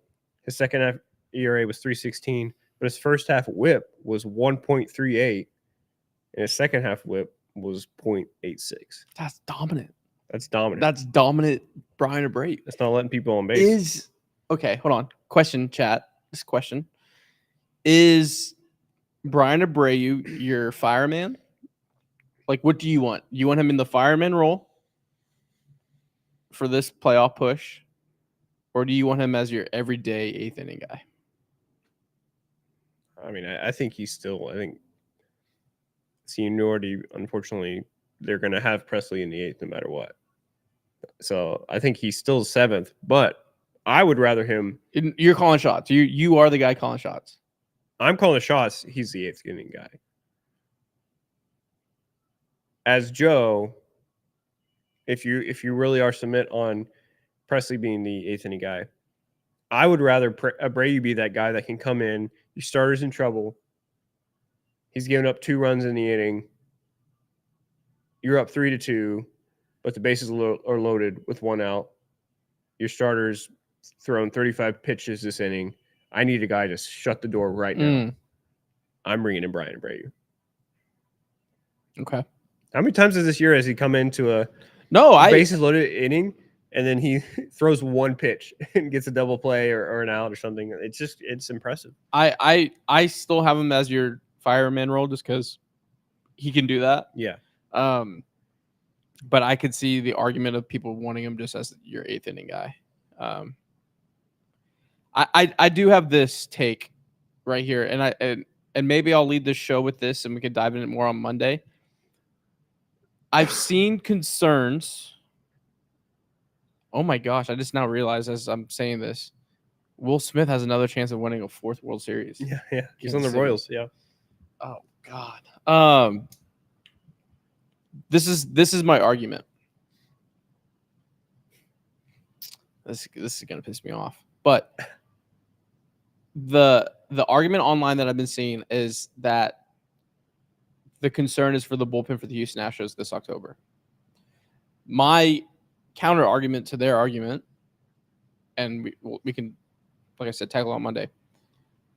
His second half ERA was 3.16. But his first half whip was 1.38. And his second half whip was 0.86. That's dominant. That's dominant. That's dominant Brian Abreu. That's not letting people on base. Okay, hold on. Question, chat. This question. Is Brian Abreu your fireman? Like, what do you want? You want him in the fireman role for this playoff push? Or do you want him as your everyday eighth inning guy? I mean, I think he's still, I think seniority, unfortunately, they're going to have Presley in the eighth no matter what. So I think he's still seventh, but I would rather him. You're calling shots. You are the guy calling shots. I'm calling the shots. He's the eighth inning guy. As Joe, if you really are submit on Presley being the eighth inning guy, I would rather Abreu be that guy that can come in. Your starter's in trouble. He's given up 2 runs in the inning. You're up 3-2, but the bases are loaded with 1 out. Your starter's thrown 35 pitches this inning. I need a guy to shut the door right now. I'm bringing in Brian Abreu. Okay. How many times this year has he come into a bases loaded inning and then he throws 1 pitch and gets a double play or an out or something? It's impressive. I still have him as your fireman role just because he can do that. Yeah. But I could see the argument of people wanting him just as your eighth inning guy. I do have this take right here, and maybe I'll lead this show with this, and we can dive into it more on Monday. I've seen concerns. Oh my gosh! I just now realized as I'm saying this, Will Smith has another chance of winning a 4th World Series. Yeah. He's on the Royals. Yeah. Oh God. This is my argument. This is gonna piss me off, but the argument online that I've been seeing is that the concern is for the bullpen for the Houston Astros this October. My counter argument to their argument, and we can, like I said, tackle on Monday.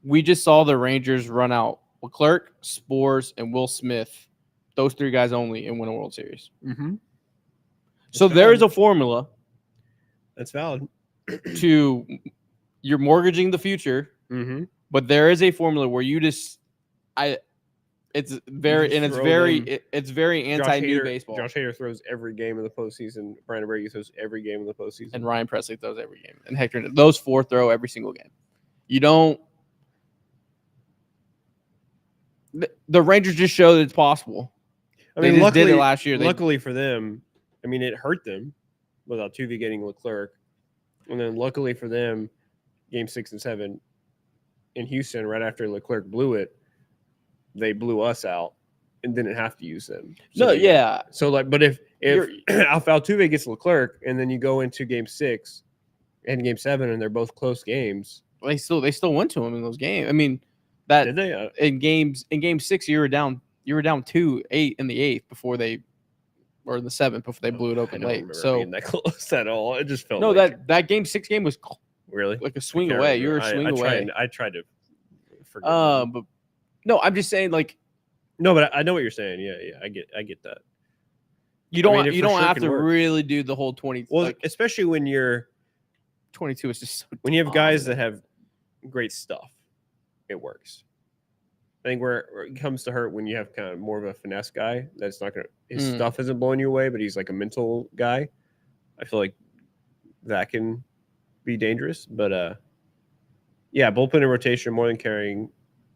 We just saw the Rangers run out Leclerc, Spores, and Will Smith, those 3 guys only, and win a World Series. Mm-hmm. So there is a formula. That's valid. You're mortgaging the future, but there is a formula where you just, it's very anti-new baseball. Josh Hader throws every game of the postseason. Brian Abreu throws every game of the postseason, and Ryan Presley throws every game. And Hector, those 4 throw every single game. You don't. The Rangers just showed that it's possible. I mean, they luckily, did it last year. Luckily for them, I mean, it hurt them with Altuve getting Leclerc, and then luckily for them, Game 6 and 7 in Houston, right after Leclerc blew it, they blew us out and didn't have to use them. So but if Altuve gets Leclerc and then you go into Game 6 and Game 7 and they're both close games, they still went to him in those games. I mean, that did they? In Game 6 you were down 2-8 in the 8th before they, or in the 7th before they blew it open late. So being that close at all, it just felt that Game 6 game was really like a swing away. You were a swing away. I tried to forget. But no, I'm just saying, like, No, but I know what you're saying. Yeah, I get that. You don't I mean, it you for don't sure have can to work. really do the whole 20. Well, Like especially when 22 is just so you have guys that dominant. have great stuff, it works. I think where it comes to hurt when you have kind of more of a finesse guy that's not gonna his stuff isn't blowing you away, but he's like a mental guy. I feel like that can be dangerous. But yeah, bullpen and rotation more than carrying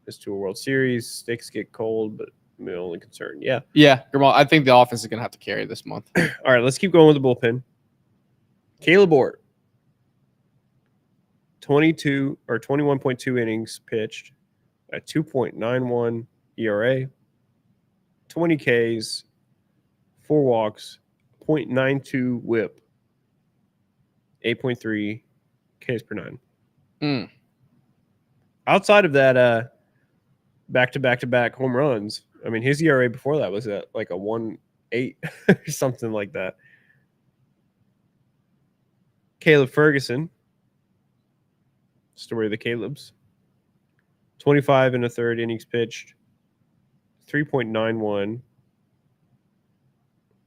this to a World Series. Sticks get cold, but my only concern. Yeah. Yeah, Gamal, I think the offense is gonna have to carry this month. All right, let's keep going with the bullpen. Caleb Ort, 22 or 21.2 innings pitched at 2.91 ERA, 20 Ks, 4 walks, 0.92 whip, 8.3 Ks per 9. Mm. Outside of that, back-to-back home runs, I mean, his ERA before that was at like a 1.8 or something like that. Caleb Ferguson, story of the Calebs, 25 and a third innings pitched, 3.91.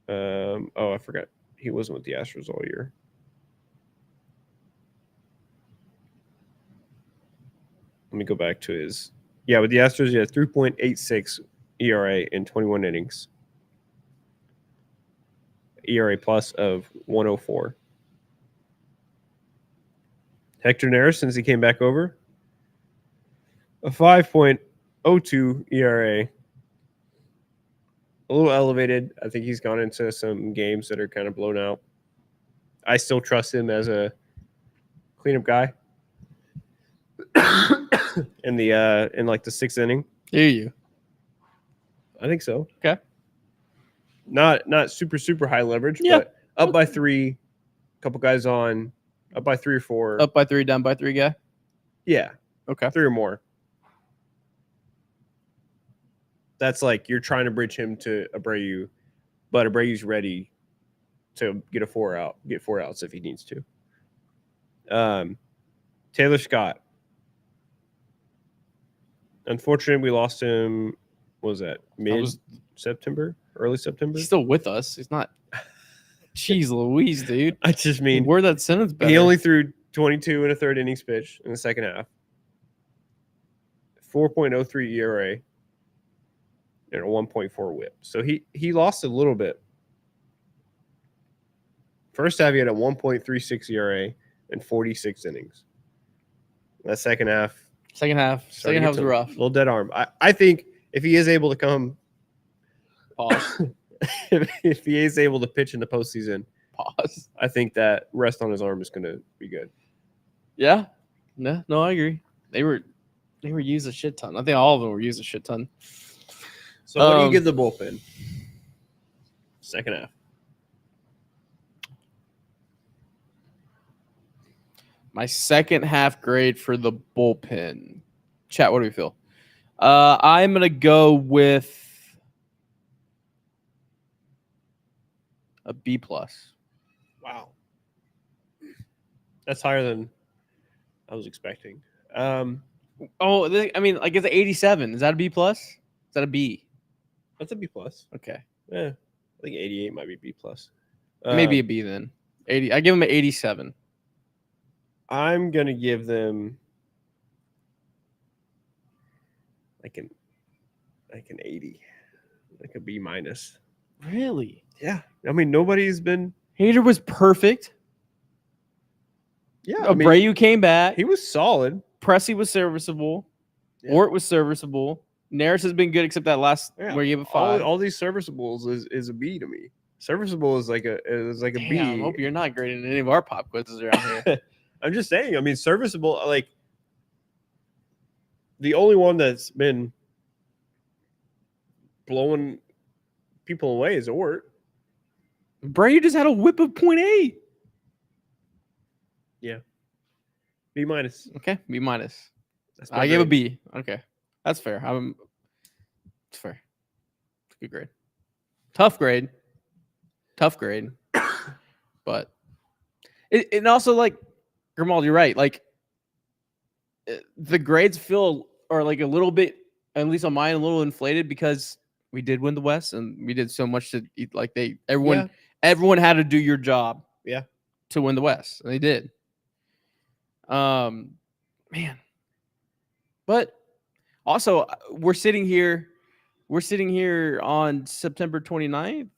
I forgot. He wasn't with the Astros all year. Let me go back to his. Yeah, with the Astros, he had 3.86 ERA in 21 innings. ERA plus of 104. Hector Neris, since he came back over, a 5.02 ERA. A little elevated. I think he's gone into some games that are kind of blown out. I still trust him as a cleanup guy. in like the 6th inning. Hear you. I think so. Okay. Not super high leverage, Yeah. but up by 3, couple guys on, up by 3 or 4. Up by 3, down by 3 guy. Yeah. Okay. 3 or more. That's like you're trying to bridge him to Abreu, but Abreu's ready to get 4 outs if he needs to. Taylor Scott. Unfortunately, we lost him. What was that mid-September? Early September? He's still with us. He's not. Jeez Louise, dude. I just mean word that sentence better. He only threw 22 and a third innings pitch in the second half. 4.03 ERA and a 1.4 whip. So he lost a little bit. First half, he had a 1.36 ERA and 46 innings. That second half was rough. A little dead arm. I think if he is able to come, Pause. if he is able to pitch in the postseason, Pause. I think that rest on his arm is going to be good. Yeah. No, I agree. They were used a shit ton. I think all of them were used a shit ton. So what do you give the bullpen? Second half. My second half grade for the bullpen. Chat, what do we feel? I'm going to go with a B+. Wow. That's higher than I was expecting. I mean, like it's an 87. Is that a B+? Is that a B? That's a B+. Okay. Yeah. I think 88 might be B+. Maybe a B then. 80. I give them an 87. I'm going to give them like an 80. Like a B-. Really? Yeah. I mean, nobody's been. Hader was perfect. Yeah. Abreu came back. He was solid. Pressey was serviceable. Yeah. Ort was serviceable. Neris has been good except that last where you gave a 5. All these serviceables is a B to me. Serviceable is like a B. I hope you're not grading any of our pop quizzes around here. I'm just saying. I mean, serviceable. Like the only one that's been blowing people away is Ort. Abreu just had a whip of 0.8. Yeah. B-. Okay, B-. I gave a B. Okay, that's fair. It's fair. It's a good grade. Tough grade. But and also like Grimaldi, you're right. Like the grades feel are like a little bit, at least on mine, a little inflated because we did win the West, and we did so much to like everyone had to do your job. Yeah. To win the West, and they did. Man, but also we're sitting here on September 29th,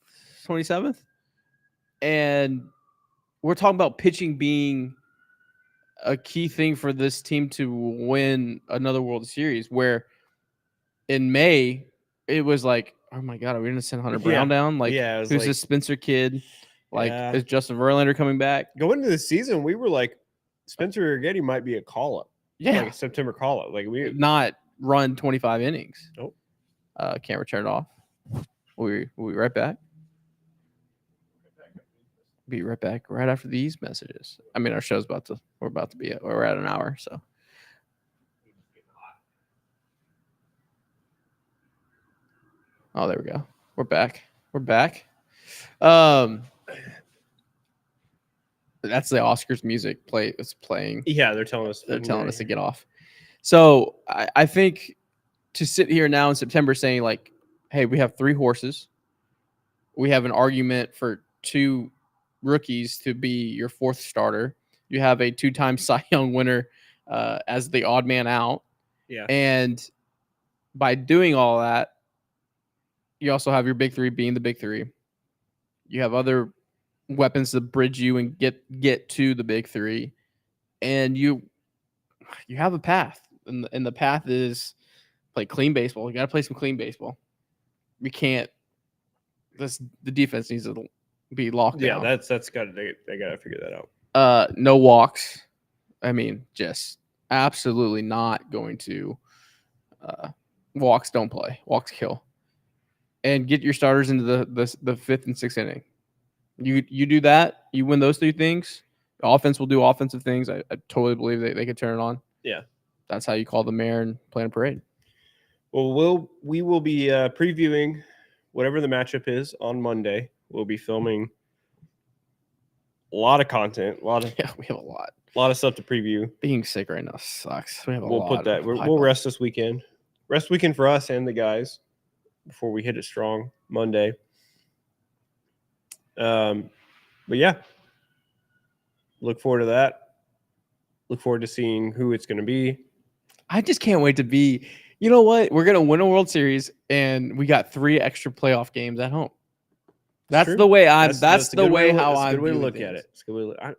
27th, and we're talking about pitching being a key thing for this team to win another World Series, where in May it was like, oh my God, are we going to send Hunter Brown down? Like, it was who's like, this Spencer kid? Like, Yeah. is Justin Verlander coming back? Going into the season, we were like, Spencer Getty might be a call-up. Yeah. Like a September call-up. Like we Not run 25 innings. Nope. Camera turned off. We'll be right back. Be right back right after these messages. I mean, our show's we're at an hour, so. Oh, there we go. We're back. That's the Oscars music it's playing. Yeah, they're telling us to get off. So I think to sit here now in September saying like, hey, we have 3 horses. We have an argument for 2 rookies to be your 4th starter. You have a 2-time Cy Young winner as the odd man out. Yeah. And by doing all that, you also have your big 3 being the big 3. You have other weapons to bridge you and get to the big 3. And you have a path. And the path is play clean baseball. You got to play some clean baseball. We can't. The defense needs to be locked down. Yeah, that's got they got to figure that out. No walks. I mean, just absolutely not going to. Walks don't play. Walks kill. And get your starters into the 5th and 6th inning. You do that. You win those 3 things. The offense will do offensive things. I totally believe they could turn it on. Yeah, that's how you call the mayor and plan a parade. Well, we will be previewing whatever the matchup is on Monday. We'll be filming a lot of content. We have a lot of stuff to preview. Being sick right now sucks. We have we'll put that. We'll rest this weekend. Rest weekend for us and the guys before we hit it strong Monday. But yeah, look forward to that. Look forward to seeing who it's going to be. I just can't wait to be. You know what? We're gonna win a World Series, and we got 3 extra playoff games at home. That's the way I'm. That's the way how I'm. It's a good way to look at it. It's a good way. I don't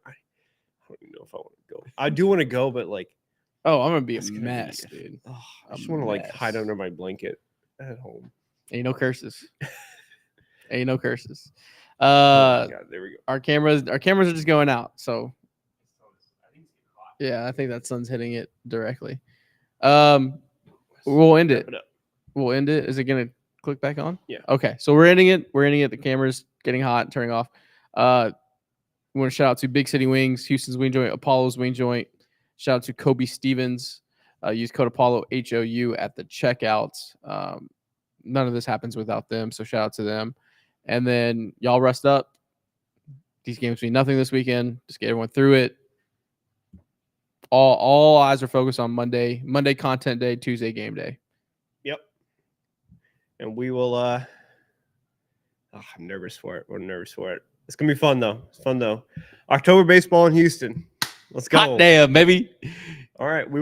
even know if I want to go. I do want to go, but like, I'm gonna be a mess, dude. I just want to like hide under my blanket at home. Ain't no curses. Ain't no curses. Oh my God, there we go. Our cameras are just going out. So yeah, I think that sun's hitting it directly. We'll end it. We'll end it. Is it gonna click back on? Yeah. Okay. So we're ending it. The camera's getting hot, turning off. We want to shout out to Big City Wings, Houston's Wing Joint, Apollo's Wing Joint. Shout out to Kobe Stevens. Use code Apollo HOU at the checkouts. None of this happens without them, so shout out to them. And then y'all rest up. These games mean nothing this weekend. Just get everyone through it. All eyes are focused on Monday content day, Tuesday game day. Yep. And we will I'm nervous for it. We're nervous for it. It's gonna be fun though. It's fun though. October baseball in Houston. Let's go. Hot damn, baby. All right. We will